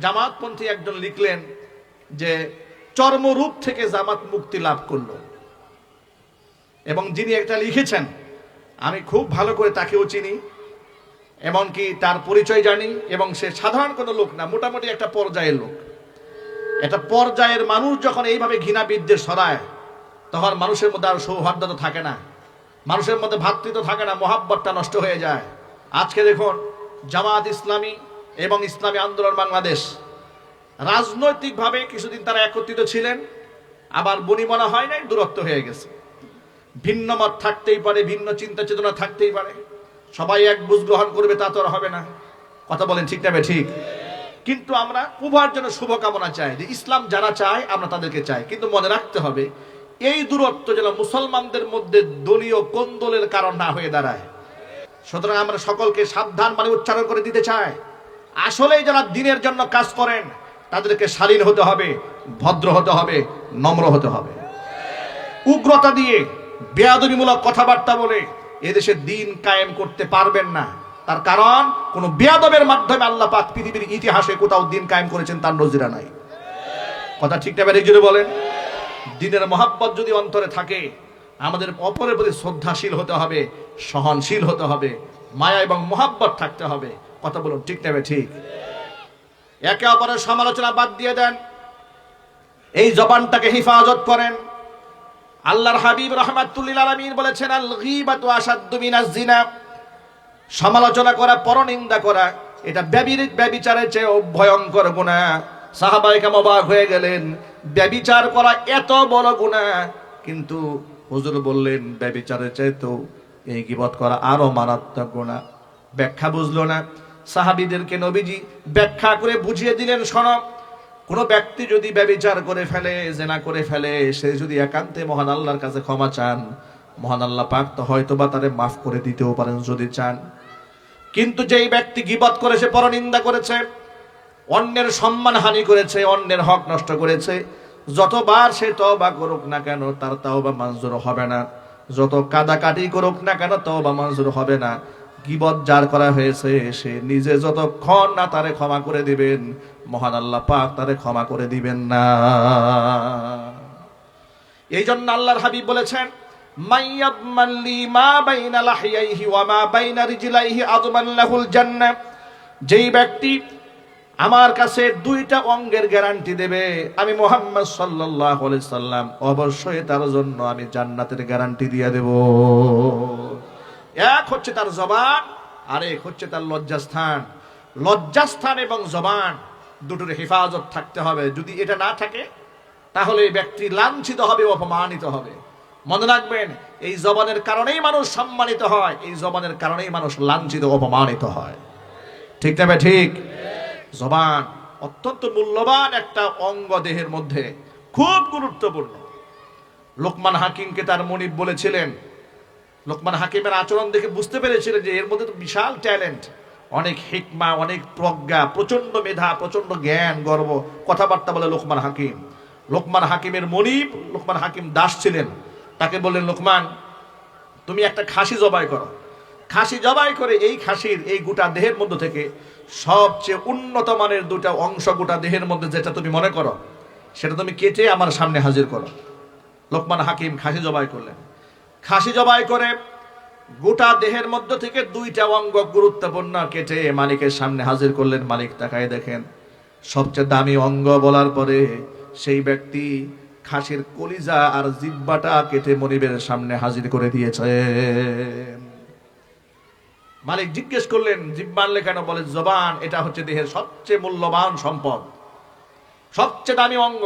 জামাতপন্থী একজন লিখলেন যে চর্মরূপ থেকে জামাত মুক্তি লাভ করলো, এবং যিনি এটা লিখেছেন আমি খুব ভালো করে তাকেও চিনি, এমনকি তার পরিচয় জানি, এবং সে সাধারণ কোনো লোক না, মোটামুটি একটা পর্যায়ের লোক। একটা পর্যায়ের মানুষ যখন এইভাবে ঘৃণা বিদ্বেষ ছড়ায়, তখন মানুষের মধ্যে আর সৌহার্দ্যতা থাকে না, মানুষের মধ্যে ভ্রাতৃত্ব থাকে না, মহাব্বতটা নষ্ট হয়ে যায়। আজকে দেখুন জামাত ইসলামী এবং ইসলামী আন্দোলন বাংলাদেশ রাজনৈতিকভাবে কিছুদিন তারা একত্রিত ছিলেন, আবার বনিবনা হয় নাই, দূরত্ব হয়ে গেছে। ভিন্ন মত থাকতেই পারে, ভিন্ন চিন্তা চেতনা থাকতেই পারে, সবাই এক বুঝ গ্রহণ করবে তা তো আর হবে না। কথা বলেন ঠিক না? ঠিক। কিন্তু আমরা উভয়ের জন্য শুভকামনা চাই, যে ইসলাম যারা চায় আমরা তাদেরকে চাই, কিন্তু মনে রাখতে হবে এই দূরত্ব যেন মুসলমানদের মধ্যে দলীয় কোন্দলের কারণ না হয়ে দাঁড়ায়। সুতরাং আমরা সকলকে সাবধান মানে উচ্চারণ করে দিতে চাই, আসলে যারা দিনের জন্য কাজ করেন তাদেরকে শালীন হতে হবে, ভদ্র হতে হবে, নম্র হতে হবে। উগ্রতা দিয়ে বেয়াদবিমূলক কথাবার্তা বলে এদেশে দিন কায়েম করতে পারবেন না। তার কারণ কোন বেয়াদবের মাধ্যমে আল্লাহ পাক পৃথিবীর ইতিহাসে কোথাও দিন কায়েম করেছেন তার নজিরা নাই। কথা ঠিক না? জুড়ে বলেন। দিনের মহাব্বত যদি অন্তরে থাকে, আমাদের অপরের প্রতি শ্রদ্ধাশীল হতে হবে, সহনশীল হতে হবে, মায়া এবং মহাব্বত থাকতে হবে। কথা বলুন ঠিক না? ঠিক। একে অপরের সমালোচনা বাদ দিয়ে দেন, এই জবানটাকে হেফাজত করেন। আল্লাহর হাবিব রাহমাতুল্লিল আলামিন বলেছেন, আল গীবাতু আশাদ্দু মিনাজ জিনা। সমালোচনা করা, পরনিন্দা করা, এটা ব্যভিচারের চেয়ে ভয়ঙ্কর গুনাহ। সাহাবায়ে কেরাম অবাক হয়ে গেলেন, ব্যভিচার করা এত বড় গুনাহ, কিন্তু হুজুর বললেন ব্যভিচারের চেয়ে তো এই গীবত করা আরো মারাত্মক গুনাহ। ব্যাখ্যা বুঝলো না। সাহাবীদেরকে নবীজি ব্যাখ্যা করে বুঝিয়ে দিলেন, শোনো, কোন ব্যক্তি যদি ব্যভিচার করে ফেলে, জেনা করে ফেলে, সে যদি একান্তে মহান আল্লাহর কাছে ক্ষমা চান, মহান আল্লাহ পাক তো হয়তোবা তারে মাফ করে দিতেও পারেন যদি চান। কিন্তু যেই ব্যক্তি গীবত করেছে, পরনিন্দা করেছে, অন্যের সম্মান হানি করেছে, অন্যের হক নষ্ট করেছে, যতবার সে তওবা করুক না কেন তার তওবা মঞ্জুর হবে না। যত কাদাকাটি করুক না কেন তওবা মঞ্জুর হবে না। গীবত যার করা হয়েছে সে নিজে যতক্ষণ না তারে ক্ষমা করে দিবেন, মহান আল্লাহ পাক তারে ক্ষমা করে দিবেন না। এই জন্য আল্লাহর হাবিব বলেছেন, মাইয়াবমাল্লি মা বাইনা লাহিয়াইহি ওয়া মা বাইনা রিজলাইহি আযমান লাহুল জান্নাহ। যেই ব্যক্তি আমার কাছে দুইটা অঙ্গের গ্যারান্টি দেবে, আমি মুহাম্মদ সাল্লাল্লাহু আলাইহি সাল্লাম, অবশ্যই তার জন্য আমি জান্নাতের গ্যারান্টি দিয়ে দেব। এক হচ্ছে তার জবান, আর এক হচ্ছে তার লজ্জাস্থান। লজ্জাস্থান এবং জবান দুটোর হেফাজত থাকতে হবে। যদি এটা না থাকে তাহলে ব্যক্তি লাঞ্ছিত হবে, অপমানিত হবে। মনে রাখবেন, এই জবানের কারণেই মানুষ সম্মানিত হয়, এই জবানের কারণেই মানুষ লাঞ্ছিত, অপমানিত হয়। ঠিক না? ঠিক। জবান অত্যন্ত মূল্যবান একটা অঙ্গ, দেহের মধ্যে খুব গুরুত্বপূর্ণ। লোকমান হাকিমকে তার মনিব বলেছিলেন, লোকমান হাকিমের আচরণ দেখে বুঝতে পেরেছিলেন যে এর মধ্যে তো বিশাল ট্যালেন্ট, অনেক হিকমা, অনেক প্রজ্ঞা, প্রচন্ড মেধা, প্রচন্ড জ্ঞান, গর্ব, কথাবার্তা বলে লোকমান হাকিম। লোকমান হাকিমের মনিব, লোকমান হাকিম দাস ছিলেন, তাকে বললেন, লোকমান তুমি একটা খাসি জবাই করো। খাসি জবাই করে এই খাসির এই গোটা দেহের মধ্যে থেকে সবচেয়ে উন্নত মানের দুটা অংশ গোটা দেহের মধ্যে যেটা তুমি মনে করো সেটা তুমি কেটে আমার সামনে হাজির করো। লোকমান হাকিম খাসি জবাই করলেন। খাসি জবাই করে গোটা দেহের মধ্য থেকে দুইটা অঙ্গ গুরুত্বপূর্ণ কেটে মালিকের সামনে হাজির করলেন। মালিক তাকায় দেখেন সবচেয়ে দামি অঙ্গ বলার পরে সেই ব্যক্তি খাসির কলিজা আর জিহ্বাটা কেটে মনিবের সামনে হাজির করে দিয়েছে। মালিক জিজ্ঞেস করলেন, জিহ্বা আনলে কেন? বলে, জবান এটা হচ্ছে দেহের সবচেয়ে মূল্যবান সম্পদ, সবচেয়ে দামি অঙ্গ,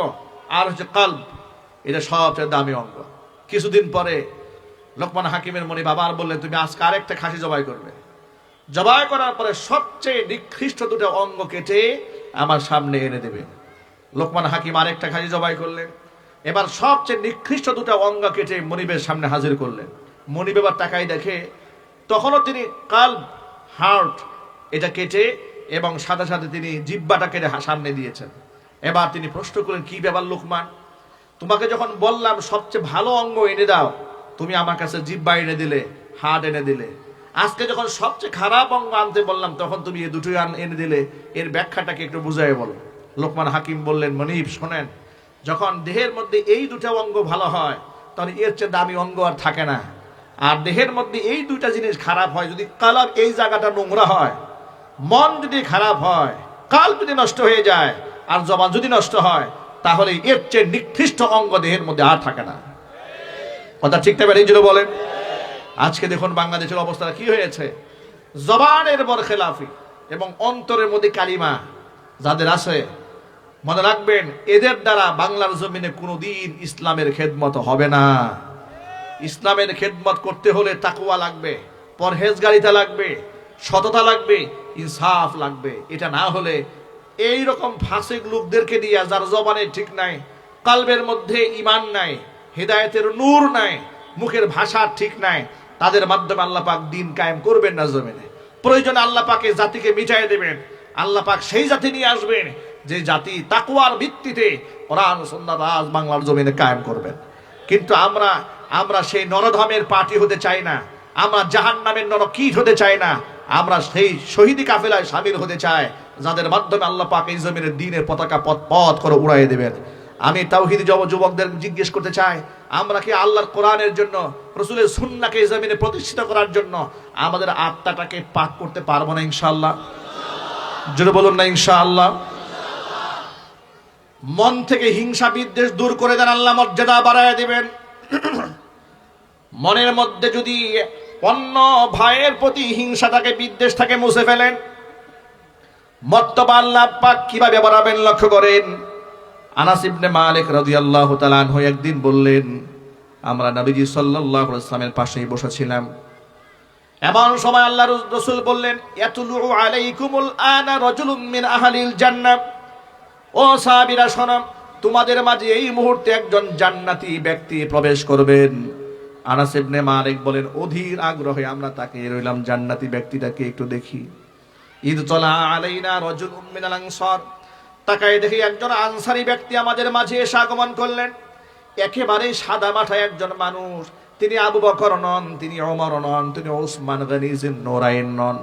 আর হচ্ছে কলব, এটা সবচেয়ে দামি অঙ্গ। কিছুদিন পরে লোকমান হাকিমের মনিব আবার বললেন, তুমি আজকে আরেকটা খাসি জবাই করবে। জবাই করার পরে সবচেয়ে নিকৃষ্ট দুটো অঙ্গ কেটে আমার সামনে এনে দেবে। লোকমান হাকিম আরেকটা খাসি জবাই করলেন। এবার সবচেয়ে নিকৃষ্ট দুটো অঙ্গ কেটে মনিবের সামনে হাজির করলেন। মনিব এবার তাকাই দেখে তখনও তিনি কাল্ব, হার্ট এটা কেটে এবং সাথে সাথে তিনি জিহ্বাটা কেটে সামনে দিয়েছেন। এবার তিনি প্রশ্ন করলেন, কি ব্যাপার লোকমান, তোমাকে যখন বললাম সবচেয়ে ভালো অঙ্গ এনে দাও, তুমি আমার কাছে জিহ্বা এনে দিলে, হার্ট এনে দিলে, আজকে যখন সবচেয়ে খারাপ অঙ্গ আনতে বললাম, তখন তুমি এই দুটোই এনে দিলে, এর ব্যাখ্যাটাকে একটু বুঝাই বলো। লোকমান হাকিম বললেন, মনিব শোনেন, যখন দেহের মধ্যে এই দুটা অঙ্গ ভালো হয়, তখন এর চেয়ে দামি অঙ্গ আর থাকে না। আর দেহের মধ্যে এই দুইটা জিনিস খারাপ হয়, যদি কালার এই জায়গাটা নোংরা হয়, মন যদি খারাপ হয়, কাল যদি নষ্ট হয়ে যায়, আর জবান যদি নষ্ট হয়, তাহলে এর চেয়ে নিকৃষ্ট অঙ্গ দেহের মধ্যে আর থাকে না। কথা ঠিক না বেরিয়ে বলেন? আজকে দেখুন বাংলাদেশের অবস্থা কি হয়েছে। জবানের বরখেলাফি এবং অন্তরের মধ্যে কালিমা যাদের আছে, মনে রাখবেন, এদের দ্বারা বাংলার জমিনে কোনোদিন ইসলামের খেদমত হবে না। ইসলামের খেদমত করতে হলে তাকওয়া লাগবে, পরহেজগারিতা লাগবে, সততা লাগবে, ইনসাফ লাগবে। এটা না হলে এই রকম ফাসিক লোকদেরকে দিয়ে, যার জবানে ঠিক নাই, কালবের মধ্যে ঈমান নাই, হিদায়াতের নূর নাই, মুখের ভাষা ঠিক নাই, তাদের মাধ্যমে আল্লাহ পাক দিন কায়েম করবেন না জমিনে। প্রয়োজনে আল্লাহ পাকে জাতিকে মিটাই দেবেন। আল্লাহ পাক সেই জাতি নিয়ে আসবেন যে জাতি তাকওয়ার ভিত্তিতে কোরআন সুন্নাত আজ বাংলার জমিনে কায়েম করবেন। কিন্তু আমরা সেই নরধমের পার্টি হতে চাই না, আমরা জাহান্নামের নরকীট হতে চাই না, আমরা সেই শহীদি কাফেলায় শামিল হতে চাই, যাদের মাধ্যমে আল্লাহ পাক এই জমিনের দ্বীনের পতাকা পথ করে উড়াইয়ে দেবেন। আমি তাওহীদি যুবকদের জিজ্ঞেস করতে চাই, আমরা কি আল্লাহর কোরআনের জন্য, রাসূলের সুন্নাহকে এই জমিনে প্রতিষ্ঠিত করার জন্য আমাদের আত্মাটাকে পাক করতে পারবো না ইনশাআল্লাহ? জোরে বলুন না ইনশাআল্লাহ। মন থেকে হিংসা বিদ্বেষ দূর করে দেন, আল্লাহ মর্যাদা বাড়ায় দিবেন। মনের মধ্যে যদি অন্য ভাইয়ের প্রতি হিংসাটাকে, বিদ্বেষটাকে মুছে ফেলেন, মর্তবা আল্লাহ পাক কিভাবে বাড়াবেন লক্ষ্য করেন। আনাস ইবনে মালিক রাদিয়াল্লাহু তাআলা আনহু একদিন বললেন, আমরা নবীজি সাল্লাল্লাহু আলাইহি ওয়াসাল্লামের পাশেই বসেছিলাম। এমন সময় আল্লাহর রাসূল বললেন, ইয়াতুলু আলাইকুমুল আনা রাজুলুম মিন আহলিল জান্নাহ। ও সাহাবীরা শোনো, তোমাদের মাঝে এই মুহূর্তে একজন জান্নাতি ব্যক্তি প্রবেশ করবেন। আনাস ইবনে মালিক বলেন, অধীর আগ্রহে আমরা তাকিয়ে রইলাম, জান্নাতি ব্যক্তিটাকে একটু দেখি। ইদ তলা আলাইনা রাজুলুম মিনাল আনসার, তাকায় দেখি একজন আনসারী ব্যক্তি আমাদের মাঝে এসে আগমন করলেন। একেবারে সাদা মাথায় একজন মানুষ। তিনি আবু বকর নন, তিনি ওমর নন, তিনি ওসমান গনি যিন নূরাইন নন,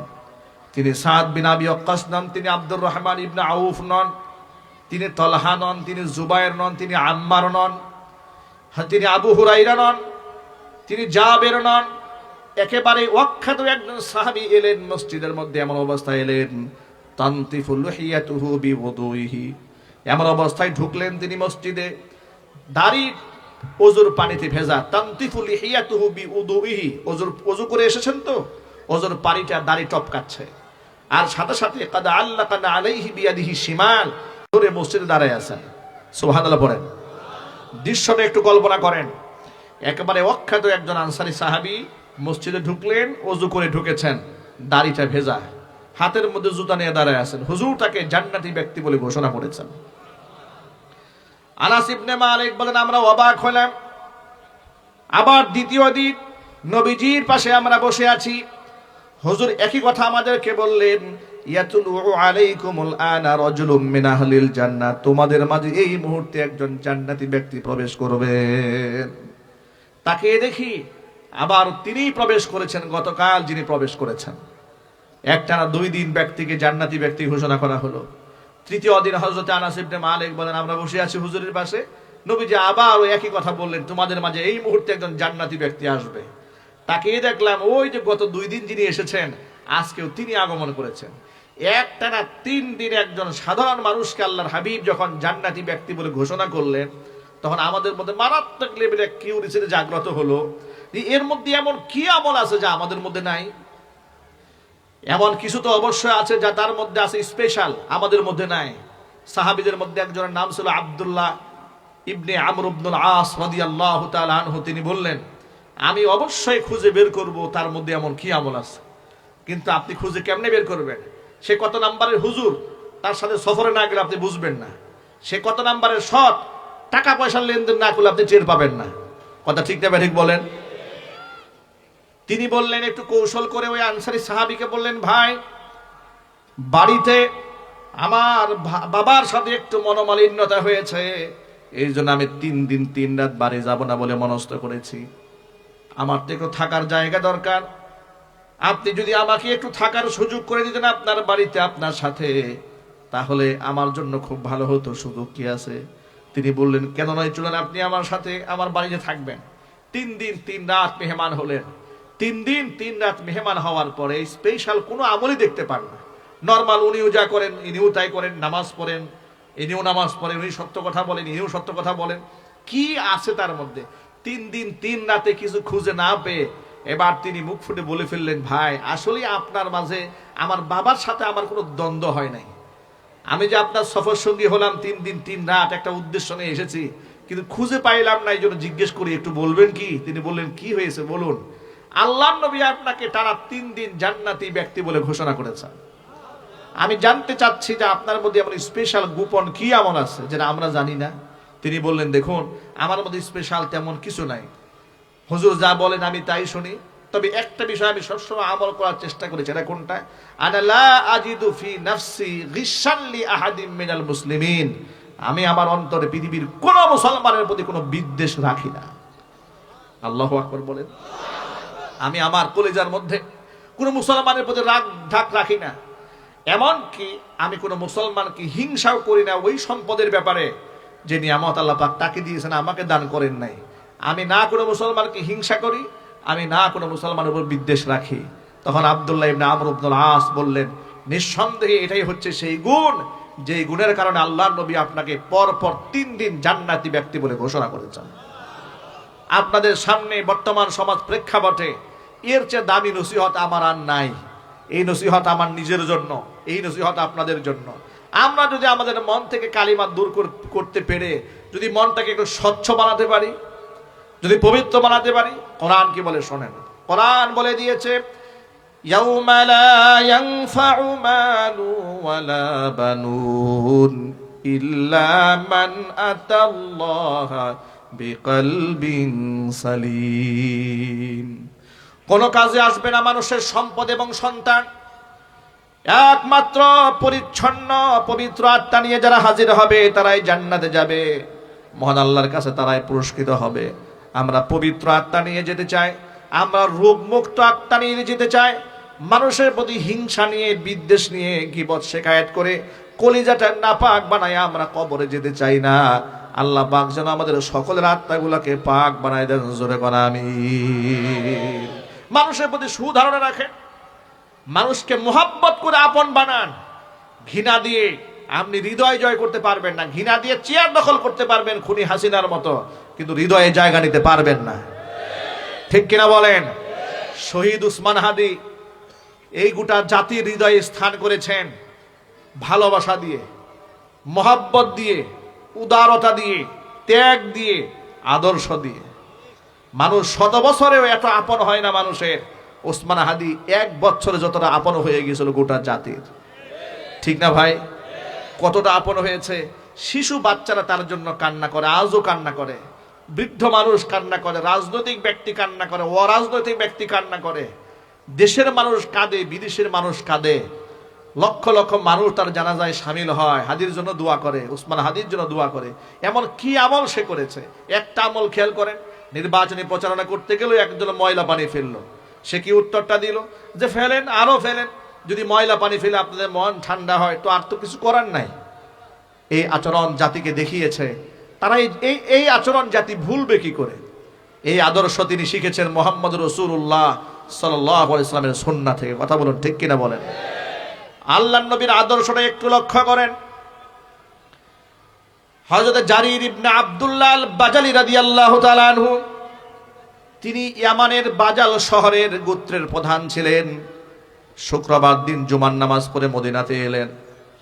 তিনি সাদ বিন আবি ওয়াক্কাস নন, তিনি আব্দুর রহমান ইবনে আউফ নন, তিনি তলহা নন, তিনি জুবায়ের নন, তিনি আম্মার নন, তিনি আবু হুরাইরা নন, তিনি জাবের নন। একেবারে অখ্যাত একজন সাহাবী এলেন মসজিদের মধ্যে। এমন অবস্থায় এলেন, তানতিফু লিহিয়াতুহু বিউদুইহি, এমন অবস্থায় ঢুকলেন তিনি মসজিদে, দাড়ি ওযুর পানিতে ভেজা। তানতিফু লিহিয়াতুহু বিউদুইহি, ওযু করে এসেছেন তো, ওযুর পানিটা দাড়ি টপকাচ্ছে। আর সাথে সাথে কাদ আল্লাকানা আলাইহি বিয়াদিহি শিমাল, ধরে মসজিদে দাঁড়ায় আছেন। সুবহানাল্লাহ পড়েন। দৃশ্যটা একটু কল্পনা করেন। একেবারে অখ্যাত একজন আনসারী সাহাবী মসজিদে ঢুকলেন, ওযু করে ঢুকেছেন, দাড়িটা ভেজা, হাতের মধ্যে জুতা নিয়ে দাঁড়ায় আছেন। হুজুর তাকে জান্নাতি ব্যক্তি বলে ঘোষণা করেছেন। আনাস ইবনে মালিক বলেন, আমরা অবাক হলাম। আবার দ্বিতীয় দিন নবীজির পাশে আমরা বসে আছি, হুজুর একই কথা আমাদেরকে বললেন, ইয়াতুলু আলাইকুমুল আনা রাজুলুম মিন আহলিল জান্নাহ, তোমাদের মাঝে এই মুহূর্তে একজন জান্নাতি ব্যক্তি প্রবেশ করবেন। তাকে দেখি আবার তিনি প্রবেশ করেছেন, গতকাল যিনি প্রবেশ করেছেন। একটানা 2 দিন ব্যক্তিকে জান্নাতি ব্যক্তি ঘোষণা করা হলো। তৃতীয় দিন হযরত আনাস ইবনে মালিক বলেন, আমরা বসে আছি হুজুরের পাশে, নবীজি আবার ওই একই কথা বললেন, তোমাদের মাঝে এই মুহূর্তে একজন জান্নাতি ব্যক্তি আসবে। তাকে দেখলাম, ওই যে গত 2 দিন যিনি এসেছেন, আজকেও তিনি আগমন করেছেন। একটানা 3 দিন একজন সাধারণ মানুষকে আল্লাহর হাবিব যখন জান্নাতি ব্যক্তি বলে ঘোষণা করলেন, তখন আমাদের মধ্যে মারাত্মক লেভেলে কিউরিওসিটি জাগ্রত হলো যে এর মধ্যে এমন কি আমল আছে যা আমাদের মধ্যে নাই। এমন কিছু তো অবশ্যই আছে যা তার মধ্যে আছে স্পেশাল, আমাদের মধ্যে নাই। সাহাবীদের মধ্যে একজনের নাম ছিল আব্দুল্লাহ ইবনে আমর ইবনুল আস রাদিয়াল্লাহু তাআলা আনহু। তিনি বললেন, আমি অবশ্যই খুঁজে বের করব তার মধ্যে এমন কি আমল আছে। কিন্তু আপনি খুঁজে কেমনে বের করবেন? সে কত নাম্বারের হুজুর, তার সাথে সফরে না গেলে আপনি বুঝবেন না। সে কত নাম্বারের সৎ, টাকা পয়সার লেনদেন না করলে আপনি টের পাবেন না। কথা ঠিক না ঠিক বলেন? তিনি বললেন, একটু কৌশল করে ওই আনসারী সাহাবীকে বললেন, ভাই, বাড়িতে আমার বাবার সাথে একটু মনোমালিন্যতা হয়েছে, এই জন্য আমি 3 দিন 3 রাত বাড়ি যাব না বলে মনস্থ করেছি। আমার তো একটু থাকার জায়গা দরকার। আপনি যদি আমাকে একটু থাকার সুযোগ করে দিতেন আপনার বাড়িতে আপনার সাথে, তাহলে আমার জন্য খুব ভালো হতো। সুযোগ কি আছে? তিনি বললেন, কেন নয়, চলুন আপনি আমার সাথে আমার বাড়িতে থাকবেন। 3 দিন 3 রাত মেহমান হলেন। 3 দিন 3 রাত মেহমান হওয়ার পরে স্পেশাল কোনো আমলই দেখতে পান না। নর্মাল উনিও যা করেন ইনিও তাই করেন, নামাজ পড়েন, ইনিও নামাজ পড়েন, উনি সত্য কথা বলেন, ইনিও সত্য কথা বলেন। কি আছে তার মধ্যে? 3 দিন 3 রাতে কিছু খুঁজে না পেয়ে এবার তিনি মুখ ফুটে বলে ফেললেন, ভাই আসলে আপনার মাঝে আমার বাবার সাথে আমার কোনো দ্বন্দ্ব হয় নাই। আমি যে আপনার সফর সঙ্গী হলাম 3 দিন 3 রাত, একটা উদ্দেশ্য নিয়ে এসেছি, কিন্তু খুঁজে পাইলাম না, এই জন্য জিজ্ঞেস করি একটু বলবেন কি? তিনি বললেন, কি হয়েছে বলুন। আল্লাহর নবী আপনাকে টানা 3 দিন জান্নাতি ব্যক্তি বলে ঘোষণা করেছেন। আমি জানতে চাচ্ছি যে আপনার মধ্যে এমন স্পেশাল গোপন কি এমন আছে যেটা আমরা জানি না। তিনি বললেন, দেখুন আমার মধ্যে স্পেশাল তেমন কিছু নাই, হুজুর যা বলেন আমি তাই শুনি, তবে একটা বিষয় আমি সবসময় আমল করার চেষ্টা করেছি। এটা কোনটা? আনা লা আজিদু ফি নাফসি গিশান লি আহাদিম মিনাল মুসলিমিন। আমি আমার অন্তরে পৃথিবীর কোন মুসলমানের প্রতি কোনো বিদ্বেষ রাখি না। আল্লাহু আকবার বলেন। আমি আমার কলিজার মধ্যে কোনো মুসলমানের প্রতি রাগ ঢাক রাখি না। এমনকি আমি কোনো মুসলমানকে হিংসাও করি না ওই সম্পদের ব্যাপারে যে নিয়ামত আল্লাহ পাক তাকে দিয়েছেন, আমাকে দান করেন নাই। আমি না কোনো মুসলমানকে হিংসা করি, আমি না কোনো মুসলমানের উপর বিদ্বেষ রাখি। তখন আব্দুল্লাহ ইবনে আমর ইবনুল আস বললেন, নিঃসন্দেহে এটাই হচ্ছে সেই গুণ, যে গুণের কারণে আল্লাহর নবী আপনাকে পরপর 3 দিন জান্নাতি ব্যক্তি বলে ঘোষণা করেছেন। আপনাদের সামনে বর্তমান সমাজ প্রেক্ষাপটে এর চেয়ে দামি নসিহত আমার আর নাই। এই নসিহত আমার নিজের জন্য, এই নসিহত আপনাদের জন্য। আমরা যদি আমাদের মন থেকে কালিমা দূর করতে পেরে যদি মনটাকে একটু স্বচ্ছ বানাতে পারি, যদি পবিত্র বানাতে পারি, কোরআন কি বলে শোনেন। কোরআন বলে দিয়েছে, ইয়াউমা লা ইয়ানফাউ মালু ওয়ালা বানুন ইল্লা মান আতাল্লাহা বিকলবিন সালিম। কোন কাজে আসবে না মানুষের সম্পদ এবং সন্তান, একমাত্র পরিচ্ছন্ন পবিত্র আত্মা নিয়ে যারা হাজির হবে তারাই জান্নাতে যাবে, মহান আল্লাহর কাছে তারাই পুরস্কৃত হবে। আমরা পবিত্র আত্মা নিয়ে যেতে চাই, আমরা রোগমুক্ত আত্মা নিয়ে যেতে চাই। মানুষের প্রতি হিংসা নিয়ে, বিদ্বেষ নিয়ে, গীবত শেখায়েত করে কলিজাটা নাপাক বানায় আমরা কবরে যেতে চাই না। আল্লাহ পাক যেন আমাদের সকলের আত্মাগুলোকে পাক বানায় দেন, জোরে বলা আমিন। মানুষের প্রতি সুধারণা রাখেন, মানুষকে মোহাব্বত করে আপন বানান। ঘৃণা দিয়ে আপনি হৃদয় জয় করতে পারবেন না, ঘৃণা দিয়ে চেয়ার দখল করতে পারবেন খুনি হাসিনার মতো, কিন্তু হৃদয়ে জায়গা নিতে পারবেন না। ঠিক কিনা বলেন? শহীদ উসমান হাদি এই গোটা জাতির হৃদয়ে স্থান করেছেন ভালোবাসা দিয়ে, মোহাব্বত দিয়ে, উদারতা দিয়ে, ত্যাগ দিয়ে, আদর্শ দিয়ে। মানুষ 100 বছরেও এত আপন হয় না মানুষের। ওসমান হাদি 1 বছরে যতটা আপন হয়ে গিয়েছিল গোটা জাতির। ঠিক না ভাই? কতটা আপন হয়েছে। শিশু বাচ্চারা তার জন্য কান্না করে, আজও কান্না করে। বৃদ্ধ মানুষ কান্না করে, রাজনৈতিক ব্যক্তি কান্না করে, অরাজনৈতিক ব্যক্তি কান্না করে। দেশের মানুষ কাঁদে, বিদেশের মানুষ কাঁদে। লক্ষ লক্ষ মানুষ তার জানাজায় শামিল হয়, হাদির জন্য দোয়া করে, উসমান হাদির জন্য দোয়া করে। এমন কি আমল সে করেছে? একটা আমল খেয়াল করেন, নির্বাচনী প্রচারণা করতে গেলেও একজন ময়লা পানি ফেললো। সে কি উত্তরটা দিল? যে ফেলেন, আরো ফেলেন, যদি ময়লা পানি ফেলে আপনাদের মন ঠান্ডা হয় তো আর তো কিছু করার নাই। এই আচরণ জাতিকে দেখিয়েছে। তারা এই আচরণ জাতি ভুলবে কি করে? এই আদর্শ তিনি শিখেছেন মুহাম্মদ রাসূলুল্লাহ সাল্লাল্লাহু আলাইহি ওয়াসাল্লামের সুন্নাহ থেকে। কথা বলুন, ঠিক কিনা বলেন? আল্লাহর নবীর আদর্শটা একটু লক্ষ্য করেন। হযরত জারির ইবনে আব্দুল্লাহ আল বাজালি রাদিয়াল্লাহু তাআলা আনহু, তিনি ইয়ামানের বাজাল শহরের গোত্রের প্রধান ছিলেন। শুক্রবার দিন জুমার নামাজ পড়ে মদিনাতে এলেন।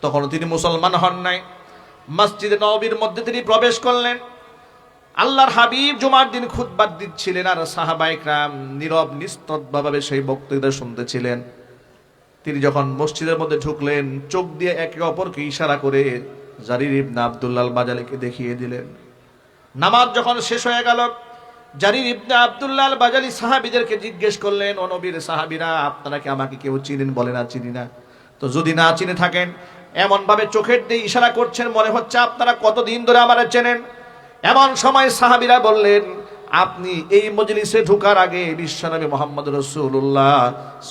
তখন তিনি মুসলমান হন নাই। মসজিদে নববীর মধ্যে তিনি প্রবেশ করলেন। আল্লাহর হাবিব জুমার দিন খুতবা দিচ্ছিলেন, আর সাহাবায়ে কেরাম নীরব নিস্তব্ধভাবে সেই বক্তৃতা শুনতেছিলেন। তিনি যখন মসজিদের মধ্যে ঢুকলেন, চোখ দিয়ে একে অপরকে ইশারা করে জারির ইবনে আব্দুল্লাহ আল বাজালিকে দেখিয়ে দিলেন। নামাজ যখন শেষ হয়ে গেল, জারির ইবনে আব্দুল্লাহ আল বাজালি সাহাবীদেরকে জিজ্ঞেস করলেন, ও নবীর সাহাবীরা, আপনারা কি আমাকে কেউ চিনেন? বলে না, চিনি না। তো যদি না চিনে থাকেন, এমন ভাবে চোখের দিয়ে ইশারা করছেন মনে হচ্ছে আপনারা কতদিন ধরে আমারে চেনেন। এমন সময় সাহাবীরা বললেন, আপনি এই মজলিসে ঢোকার আগে বিশ্বনবী মুহাম্মদ রাসূলুল্লাহ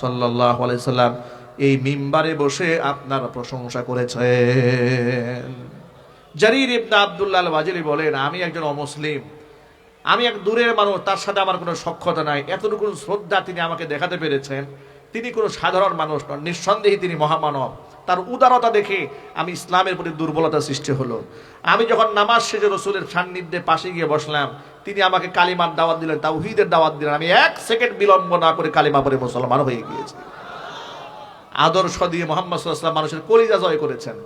সাল্লাল্লাহু আলাইহি সাল্লাম এই মিম্বারে বসে আপনার প্রশংসা করেছেন। জারির ইবনে আব্দুল্লাহ আল বাজিলি বলেন, আমি একজন অমুসলিম, আমি এক দূরের মানুষ, তার সাথে আমার কোনো সখ্যতা নাই, এতটুকু শ্রদ্ধা তিনি আমাকে দেখাতে পেরেছেন। তিনি কোনো সাধারণ মানুষ নন, নিঃসন্দেহে তিনি মহামানব। তার উদারতা দেখে আমি ইসলামের প্রতি দুর্বলতা সৃষ্টি হলো। আমি যখন নামাজ শেষে রসুলের সান্নিধ্যে পাশে গিয়ে বসলাম, তিনি আমাকে কালিমার দাওয়াত দিলেন, তাওহীদের দাওয়াত দিলেন। আমি 1 সেকেন্ড বিলম্ব না করে কালিমা পড়ে মুসলমান হয়ে গিয়েছি। আদর্শ দিয়ে মুহাম্মদ সাল্লাল্লাহু আলাইহি ওয়াসাল্লাম মানুষের কলিজা জয় করেছেন।